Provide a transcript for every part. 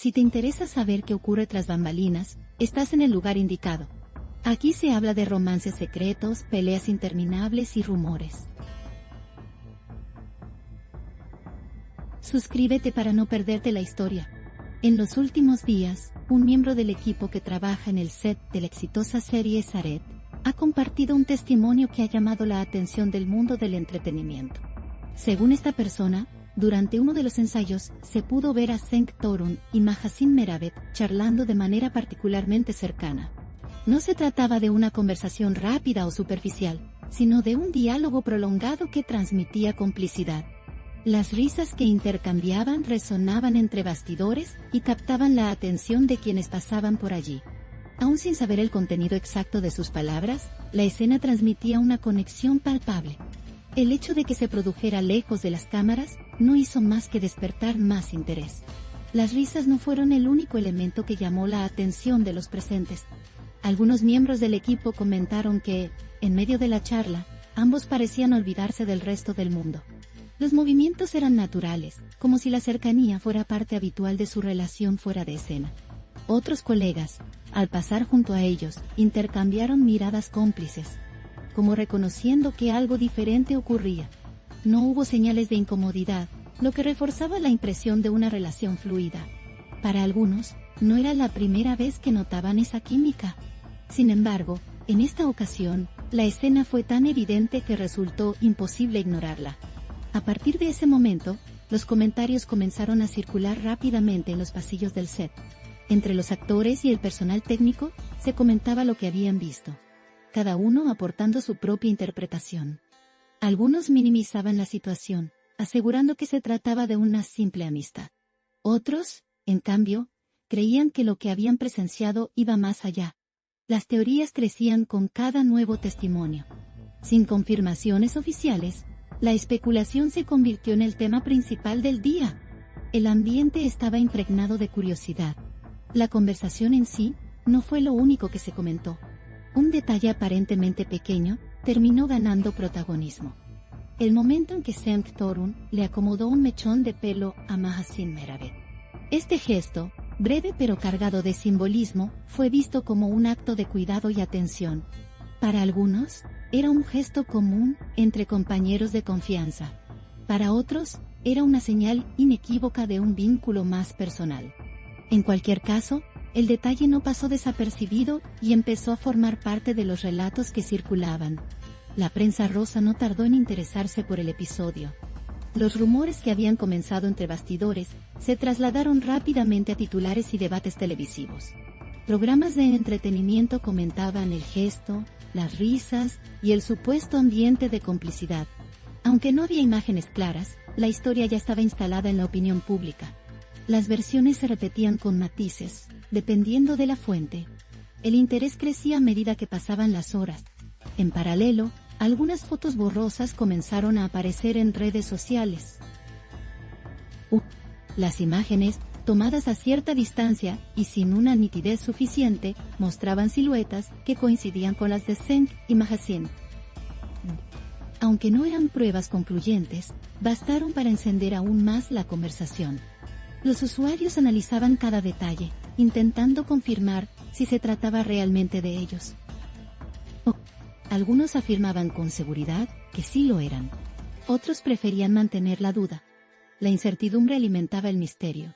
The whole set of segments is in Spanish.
Si te interesa saber qué ocurre tras bambalinas, estás en el lugar indicado. Aquí se habla de romances secretos, peleas interminables y rumores. Suscríbete para no perderte la historia. En los últimos días, un miembro del equipo que trabaja en el set de la exitosa serie Saret ha compartido un testimonio que ha llamado la atención del mundo del entretenimiento. Según esta persona, durante uno de los ensayos se pudo ver a Cenk Torun y Mahasin Meravet charlando de manera particularmente cercana. No se trataba de una conversación rápida o superficial, sino de un diálogo prolongado que transmitía complicidad. Las risas que intercambiaban resonaban entre bastidores y captaban la atención de quienes pasaban por allí. Aún sin saber el contenido exacto de sus palabras, la escena transmitía una conexión palpable. El hecho de que se produjera lejos de las cámaras no hizo más que despertar más interés. Las risas no fueron el único elemento que llamó la atención de los presentes. Algunos miembros del equipo comentaron que, en medio de la charla, ambos parecían olvidarse del resto del mundo. Los movimientos eran naturales, como si la cercanía fuera parte habitual de su relación fuera de escena. Otros colegas, al pasar junto a ellos, intercambiaron miradas cómplices, como reconociendo que algo diferente ocurría. No hubo señales de incomodidad, lo que reforzaba la impresión de una relación fluida. Para algunos, no era la primera vez que notaban esa química. Sin embargo, en esta ocasión, la escena fue tan evidente que resultó imposible ignorarla. A partir de ese momento, los comentarios comenzaron a circular rápidamente en los pasillos del set. Entre los actores y el personal técnico, se comentaba lo que habían visto, cada uno aportando su propia interpretación. Algunos minimizaban la situación, asegurando que se trataba de una simple amistad. Otros, en cambio, creían que lo que habían presenciado iba más allá. Las teorías crecían con cada nuevo testimonio. Sin confirmaciones oficiales, la especulación se convirtió en el tema principal del día. El ambiente estaba impregnado de curiosidad. La conversación en sí no fue lo único que se comentó. Un detalle aparentemente pequeño terminó ganando protagonismo. El momento en que Cenk Torun le acomodó un mechón de pelo a Mahasin Meravet. Este gesto, breve pero cargado de simbolismo, fue visto como un acto de cuidado y atención. Para algunos, era un gesto común entre compañeros de confianza. Para otros, era una señal inequívoca de un vínculo más personal. En cualquier caso, el detalle no pasó desapercibido y empezó a formar parte de los relatos que circulaban. La prensa rosa no tardó en interesarse por el episodio. Los rumores que habían comenzado entre bastidores se trasladaron rápidamente a titulares y debates televisivos. Programas de entretenimiento comentaban el gesto, las risas y el supuesto ambiente de complicidad. Aunque no había imágenes claras, la historia ya estaba instalada en la opinión pública. Las versiones se repetían con matices, dependiendo de la fuente. El interés crecía a medida que pasaban las horas. En paralelo, algunas fotos borrosas comenzaron a aparecer en redes sociales. Las imágenes, tomadas a cierta distancia y sin una nitidez suficiente, mostraban siluetas que coincidían con las de Cenk y Mahasin. Aunque no eran pruebas concluyentes, bastaron para encender aún más la conversación. Los usuarios analizaban cada detalle, intentando confirmar si se trataba realmente de ellos. Algunos afirmaban con seguridad que sí lo eran. Otros preferían mantener la duda. La incertidumbre alimentaba el misterio.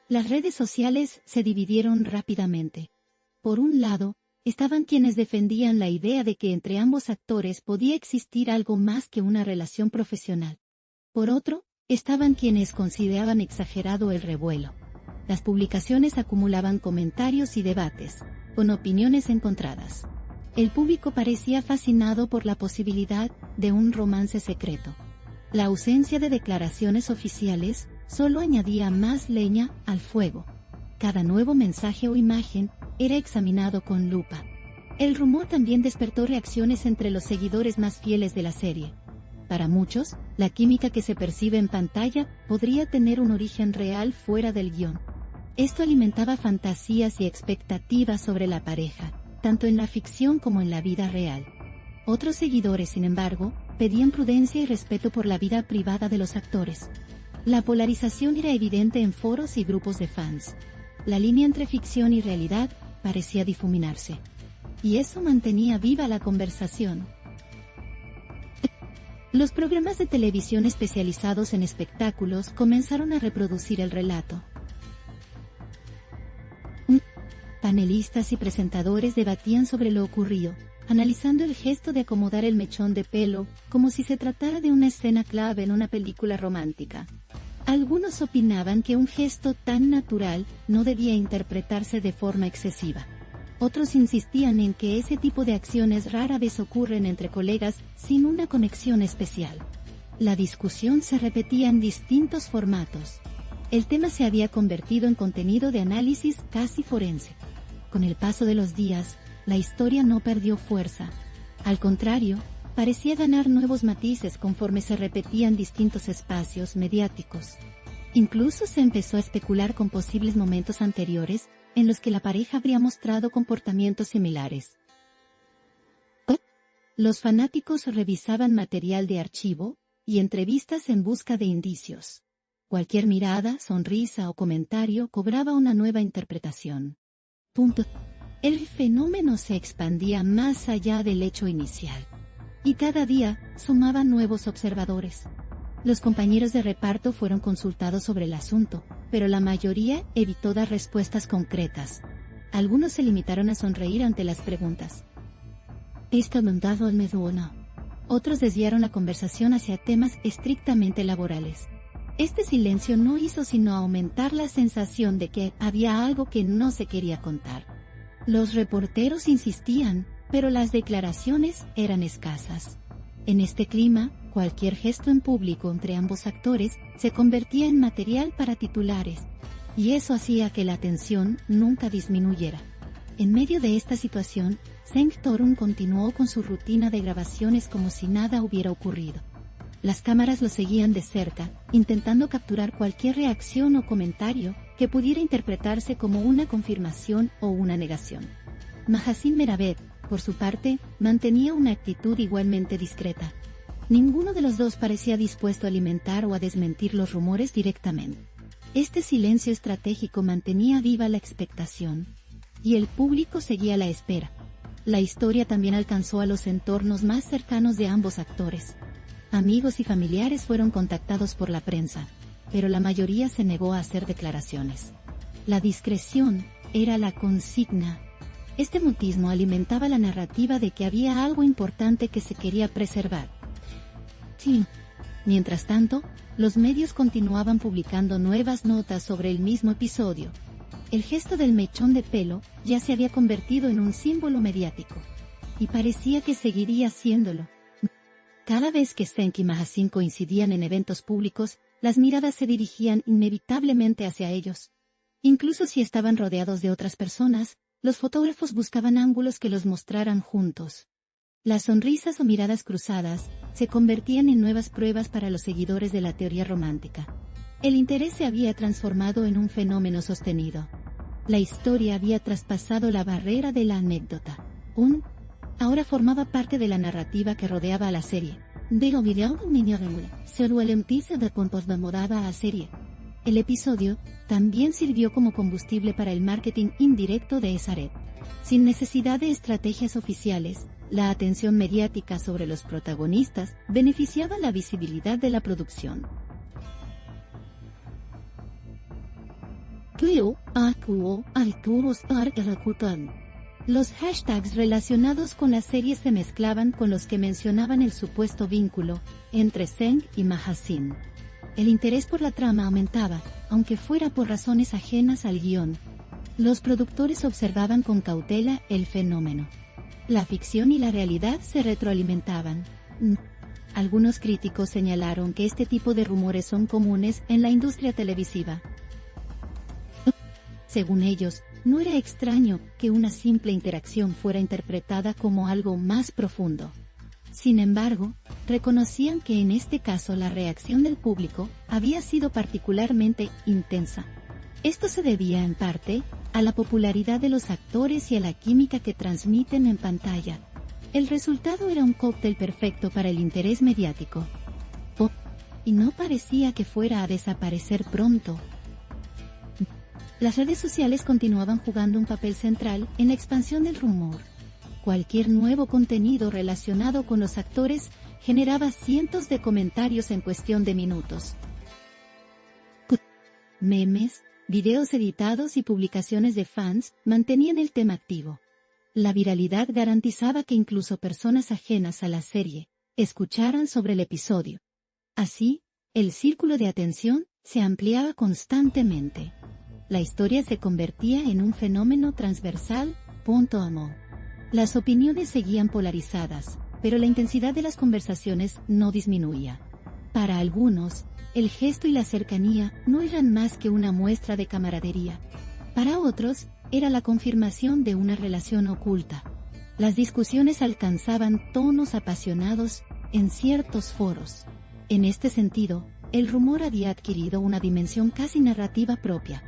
Las redes sociales se dividieron rápidamente. Por un lado, estaban quienes defendían la idea de que entre ambos actores podía existir algo más que una relación profesional. Por otro, estaban quienes consideraban exagerado el revuelo. Las publicaciones acumulaban comentarios y debates, con opiniones encontradas. El público parecía fascinado por la posibilidad de un romance secreto. La ausencia de declaraciones oficiales solo añadía más leña al fuego. Cada nuevo mensaje o imagen era examinado con lupa. El rumor también despertó reacciones entre los seguidores más fieles de la serie. Para muchos, la química que se percibe en pantalla podría tener un origen real fuera del guión. Esto alimentaba fantasías y expectativas sobre la pareja, tanto en la ficción como en la vida real. Otros seguidores, sin embargo, pedían prudencia y respeto por la vida privada de los actores. La polarización era evidente en foros y grupos de fans. La línea entre ficción y realidad parecía difuminarse. Y eso mantenía viva la conversación. Los programas de televisión especializados en espectáculos comenzaron a reproducir el relato. Panelistas y presentadores debatían sobre lo ocurrido, analizando el gesto de acomodar el mechón de pelo, como si se tratara de una escena clave en una película romántica. Algunos opinaban que un gesto tan natural no debía interpretarse de forma excesiva. Otros insistían en que ese tipo de acciones rara vez ocurren entre colegas sin una conexión especial. La discusión se repetía en distintos formatos. El tema se había convertido en contenido de análisis casi forense. Con el paso de los días, la historia no perdió fuerza. Al contrario, parecía ganar nuevos matices conforme se repetían distintos espacios mediáticos. Incluso se empezó a especular con posibles momentos anteriores en los que la pareja habría mostrado comportamientos similares. Los fanáticos revisaban material de archivo y entrevistas en busca de indicios. Cualquier mirada, sonrisa o comentario cobraba una nueva interpretación. El fenómeno se expandía más allá del hecho inicial. Y cada día sumaban nuevos observadores. Los compañeros de reparto fueron consultados sobre el asunto, pero la mayoría evitó dar respuestas concretas. Algunos se limitaron a sonreír ante las preguntas. ¿Está montado el medo o no? Otros desviaron la conversación hacia temas estrictamente laborales. Este silencio no hizo sino aumentar la sensación de que había algo que no se quería contar. Los reporteros insistían, pero las declaraciones eran escasas. En este clima, cualquier gesto en público entre ambos actores se convertía en material para titulares, y eso hacía que la tensión nunca disminuyera. En medio de esta situación, Seng Torun continuó con su rutina de grabaciones como si nada hubiera ocurrido. Las cámaras lo seguían de cerca, intentando capturar cualquier reacción o comentario que pudiera interpretarse como una confirmación o una negación. Mahasin Meravet, por su parte, mantenía una actitud igualmente discreta. Ninguno de los dos parecía dispuesto a alimentar o a desmentir los rumores directamente. Este silencio estratégico mantenía viva la expectación, y el público seguía la espera. La historia también alcanzó a los entornos más cercanos de ambos actores. Amigos y familiares fueron contactados por la prensa, pero la mayoría se negó a hacer declaraciones. La discreción era la consigna. Este mutismo alimentaba la narrativa de que había algo importante que se quería preservar. Sí. Mientras tanto, los medios continuaban publicando nuevas notas sobre el mismo episodio. El gesto del mechón de pelo ya se había convertido en un símbolo mediático, y parecía que seguiría haciéndolo. Cada vez que Seng y Mahasin coincidían en eventos públicos, las miradas se dirigían inevitablemente hacia ellos. Incluso si estaban rodeados de otras personas, los fotógrafos buscaban ángulos que los mostraran juntos. Las sonrisas o miradas cruzadas se convertían en nuevas pruebas para los seguidores de la teoría romántica. El interés se había transformado en un fenómeno sostenido. La historia había traspasado la barrera de la anécdota. Ahora formaba parte de la narrativa que rodeaba a la serie. El episodio también sirvió como combustible para el marketing indirecto de Esaret. Sin necesidad de estrategias oficiales, la atención mediática sobre los protagonistas beneficiaba la visibilidad de la producción. Los hashtags relacionados con la serie se mezclaban con los que mencionaban el supuesto vínculo entre Seng y Mahasin. El interés por la trama aumentaba, aunque fuera por razones ajenas al guión. Los productores observaban con cautela el fenómeno. La ficción y la realidad se retroalimentaban. Algunos críticos señalaron que este tipo de rumores son comunes en la industria televisiva. Según ellos, no era extraño que una simple interacción fuera interpretada como algo más profundo. Sin embargo, reconocían que en este caso la reacción del público había sido particularmente intensa. Esto se debía en parte a la popularidad de los actores y a la química que transmiten en pantalla. El resultado era un cóctel perfecto para el interés mediático. Y no parecía que fuera a desaparecer pronto. Las redes sociales continuaban jugando un papel central en la expansión del rumor. Cualquier nuevo contenido relacionado con los actores generaba cientos de comentarios en cuestión de minutos. Memes, videos editados y publicaciones de fans mantenían el tema activo. La viralidad garantizaba que incluso personas ajenas a la serie escucharan sobre el episodio. Así, el círculo de atención se ampliaba constantemente. La historia se convertía en un fenómeno transversal. Amo. Las opiniones seguían polarizadas, pero la intensidad de las conversaciones no disminuía. Para algunos, el gesto y la cercanía no eran más que una muestra de camaradería. Para otros, era la confirmación de una relación oculta. Las discusiones alcanzaban tonos apasionados en ciertos foros. En este sentido, el rumor había adquirido una dimensión casi narrativa propia.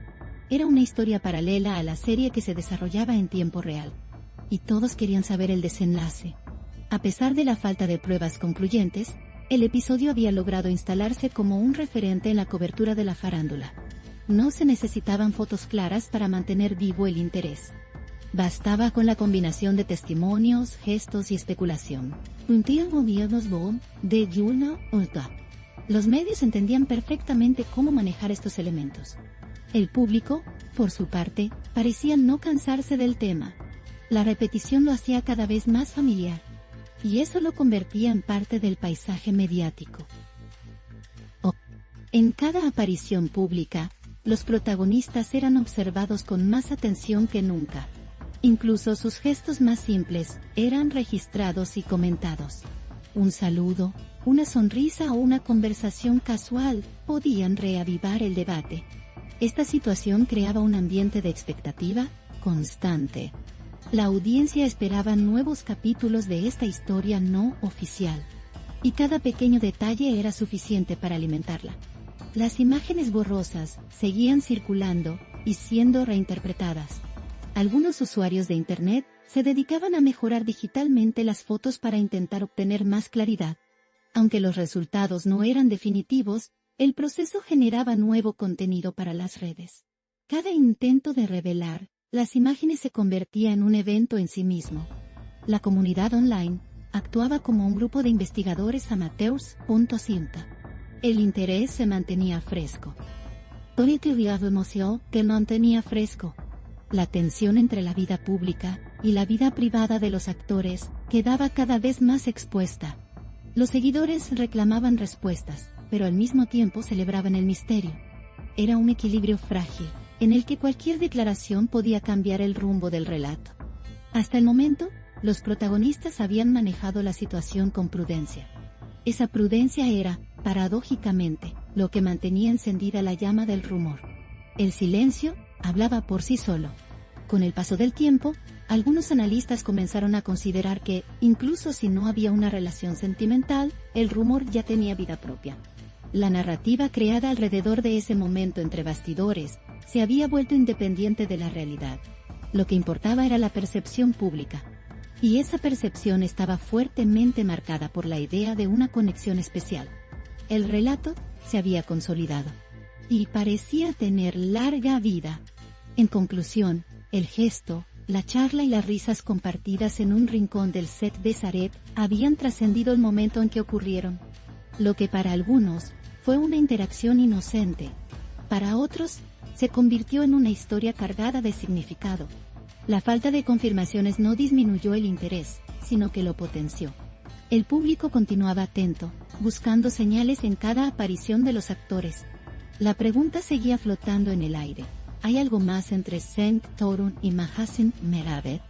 Era una historia paralela a la serie que se desarrollaba en tiempo real. Y todos querían saber el desenlace. A pesar de la falta de pruebas concluyentes, el episodio había logrado instalarse como un referente en la cobertura de la farándula. No se necesitaban fotos claras para mantener vivo el interés. Bastaba con la combinación de testimonios, gestos y especulación. Un tío gobiernos de Yulna Olga. Los medios entendían perfectamente cómo manejar estos elementos. El público, por su parte, parecía no cansarse del tema. La repetición lo hacía cada vez más familiar. Y eso lo convertía en parte del paisaje mediático. En cada aparición pública, los protagonistas eran observados con más atención que nunca. Incluso sus gestos más simples eran registrados y comentados. Un saludo, una sonrisa o una conversación casual podían reavivar el debate. Esta situación creaba un ambiente de expectativa constante. La audiencia esperaba nuevos capítulos de esta historia no oficial. Y cada pequeño detalle era suficiente para alimentarla. Las imágenes borrosas seguían circulando y siendo reinterpretadas. Algunos usuarios de Internet se dedicaban a mejorar digitalmente las fotos para intentar obtener más claridad. Aunque los resultados no eran definitivos, el proceso generaba nuevo contenido para las redes. Cada intento de revelar las imágenes se convertía en un evento en sí mismo. La comunidad online actuaba como un grupo de investigadores amateurs. El interés se mantenía fresco. que mantenía fresco. La tensión entre la vida pública y la vida privada de los actores quedaba cada vez más expuesta. Los seguidores reclamaban respuestas, pero al mismo tiempo celebraban el misterio. Era un equilibrio frágil, en el que cualquier declaración podía cambiar el rumbo del relato. Hasta el momento, los protagonistas habían manejado la situación con prudencia. Esa prudencia era, paradójicamente, lo que mantenía encendida la llama del rumor. El silencio hablaba por sí solo. Con el paso del tiempo, algunos analistas comenzaron a considerar que, incluso si no había una relación sentimental, el rumor ya tenía vida propia. La narrativa creada alrededor de ese momento entre bastidores se había vuelto independiente de la realidad. Lo que importaba era la percepción pública. Y esa percepción estaba fuertemente marcada por la idea de una conexión especial. El relato se había consolidado. Y parecía tener larga vida. En conclusión, el gesto, la charla y las risas compartidas en un rincón del set de Sareth habían trascendido el momento en que ocurrieron. Lo que para algunos fue una interacción inocente, para otros se convirtió en una historia cargada de significado. La falta de confirmaciones no disminuyó el interés, sino que lo potenció. El público continuaba atento, buscando señales en cada aparición de los actores. La pregunta seguía flotando en el aire. ¿Hay algo más entre Cenk Torun y Mahasen Meravet?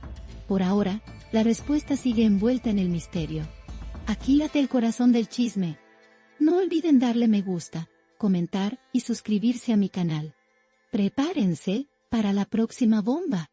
Por ahora, la respuesta sigue envuelta en el misterio. Aquí late el corazón del chisme. No olviden darle me gusta, comentar y suscribirse a mi canal. Prepárense para la próxima bomba.